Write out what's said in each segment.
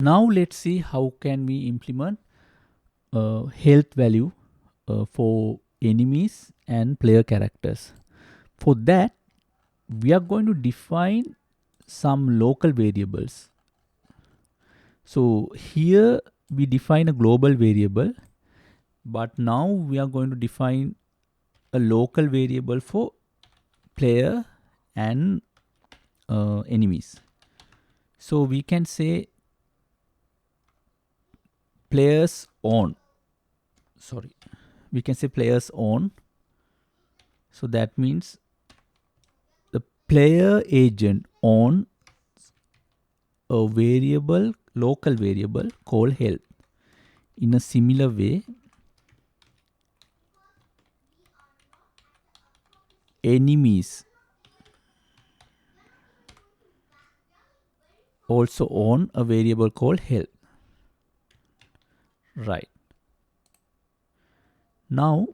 Now let's see how can we implement health value for enemies and player characters. For that, we are going to define some local variables. So here we define a global variable, but now we are going to define a local variable for player and enemies. So we can say players on. Sorry, we can say players on. So that means the player agent on a variable, local variable called health. In a similar way, enemies also on a variable called health. Right. Now,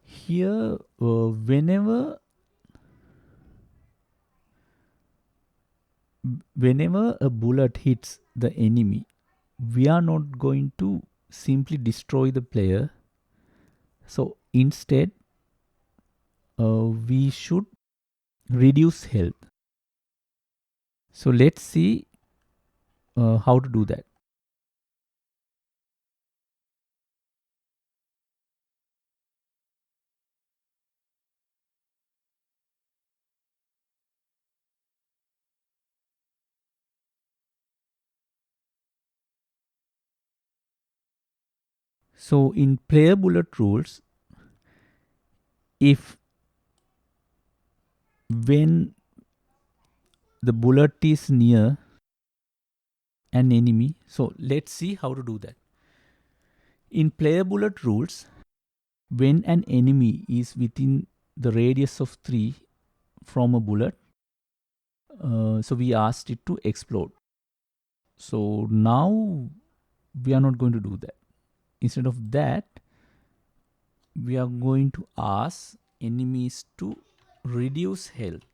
here, whenever a bullet hits the enemy, we are not going to simply destroy the player. So instead, we should reduce health. So let's see how to do that. So in player bullet rules, if when the bullet is near an enemy, so let's see how to do that. In player bullet rules, when an enemy is within the radius of 3 from a bullet, so we asked it to explode. So now we are not going to do that. Instead of that, we are going to ask enemies to reduce health.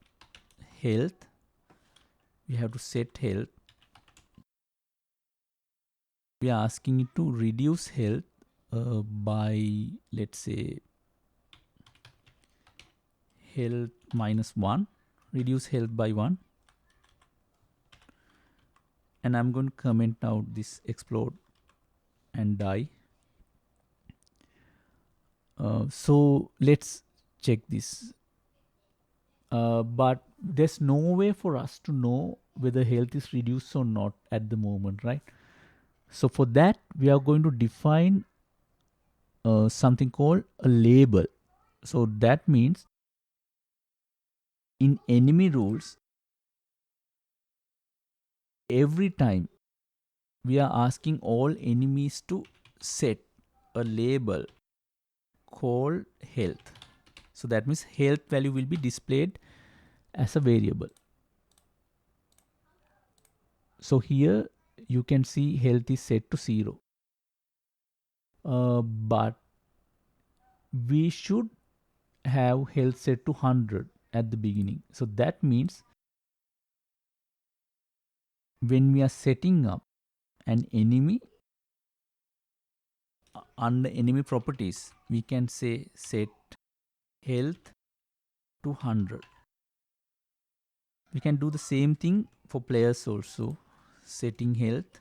Health, we have to set health. We are asking it to reduce health by, let's say, health -1, reduce health by 1. And I'm going to comment out this explode and die. So let's check this. But there's no way for us to know whether health is reduced or not at the moment, right? So for that, we are going to define something called a label. So that means in enemy rules, every time we are asking all enemies to set a label called health. So that means health value will be displayed as a variable. So here you can see health is set to 0. But we should have health set to 100 at the beginning. So that means when we are setting up an enemy under enemy properties, we can say set health to 100. We can do the same thing for players also, setting health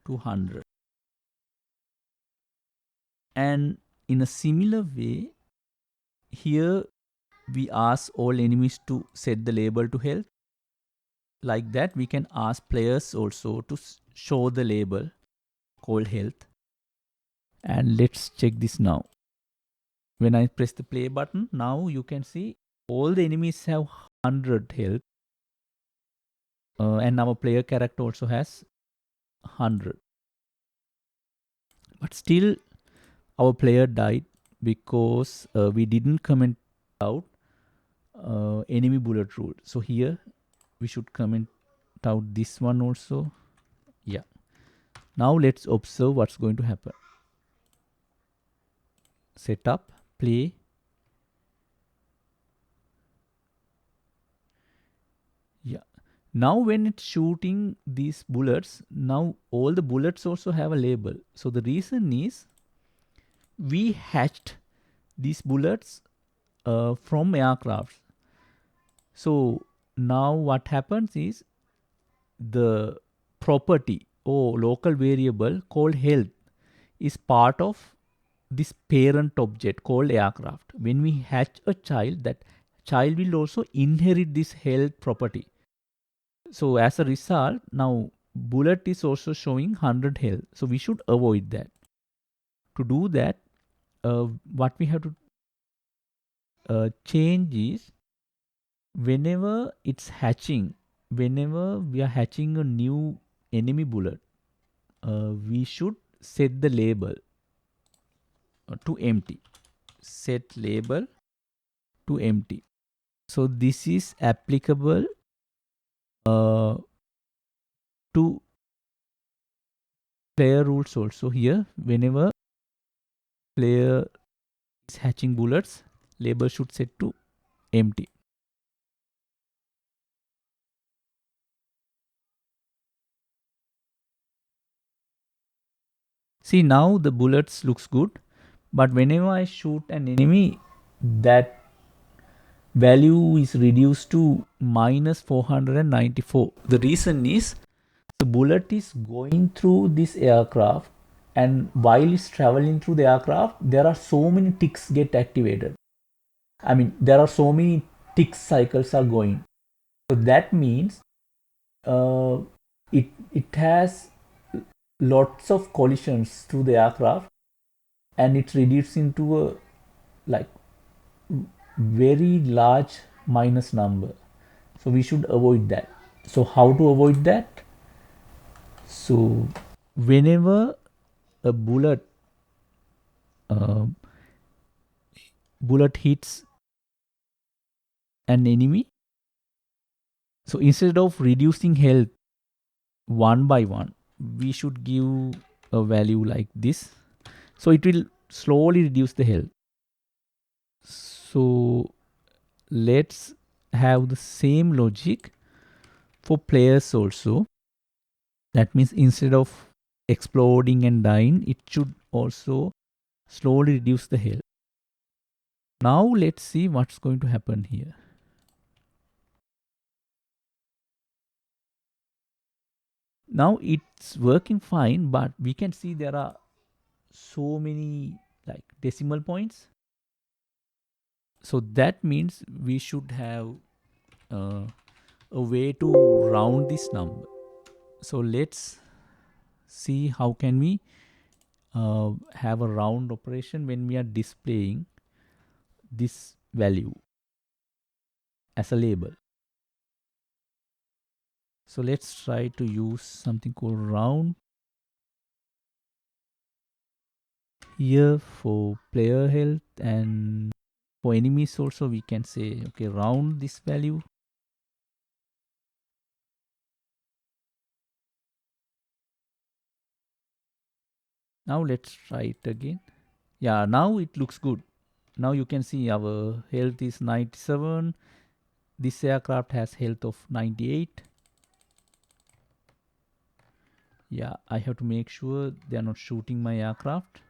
to 100. And in a similar way, here we ask all enemies to set the label to health. Like that, we can ask players also to show the label called health. And let's check this now. When I press the play button, now you can see all the enemies have 100 health. And our player character also has 100. But still, our player died because we didn't comment out enemy bullet rule. So here we should comment out this one also. Yeah. Now let's observe what's going to happen. Setup, play. Yeah. Now when it's shooting these bullets, now all the bullets also have a label. So the reason is we hatched these bullets from aircraft. So now what happens is the property or local variable called health is part of this parent object called aircraft. When we hatch a child, that child will also inherit this health property. So as a result, now bullet is also showing 100 health. So we should avoid that. To do that, what we have to change is whenever it's hatching, whenever we are hatching a new enemy bullet, we should set the label to empty. Set label to empty. So this is applicable to player rules also. Here, whenever player is hatching bullets, label should set to empty. See, now the bullets looks good, but whenever I shoot an enemy, that value is reduced to minus 494. The reason is the bullet is going through this aircraft, and while it's traveling through the aircraft, there are so many ticks get activated. I mean, there are so many tick cycles are going. So that means uh, it has lots of collisions through the aircraft, and it reduces into a like very large minus number. So we should avoid that. So how to avoid that? So whenever a uh, bullet hits an enemy, so instead of reducing health one by one, we should give a value like this. So it will slowly reduce the health. So let's have the same logic for players also. That means instead of exploding and dying, it should also slowly reduce the health. Now let's see what's going to happen here. Now it's working fine, but we can see there are so many like decimal points. So that means we should have uh, a way to round this number. So let's see how can we have a round operation when we are displaying this value as a label. So let's try to use something called round here for player health, and for enemies also we can say okay, round this value. Now let's try it again. Yeah, now it looks good. Now you can see our health is 97. This aircraft has health of 98. Yeah, I have to make sure they are not shooting my aircraft.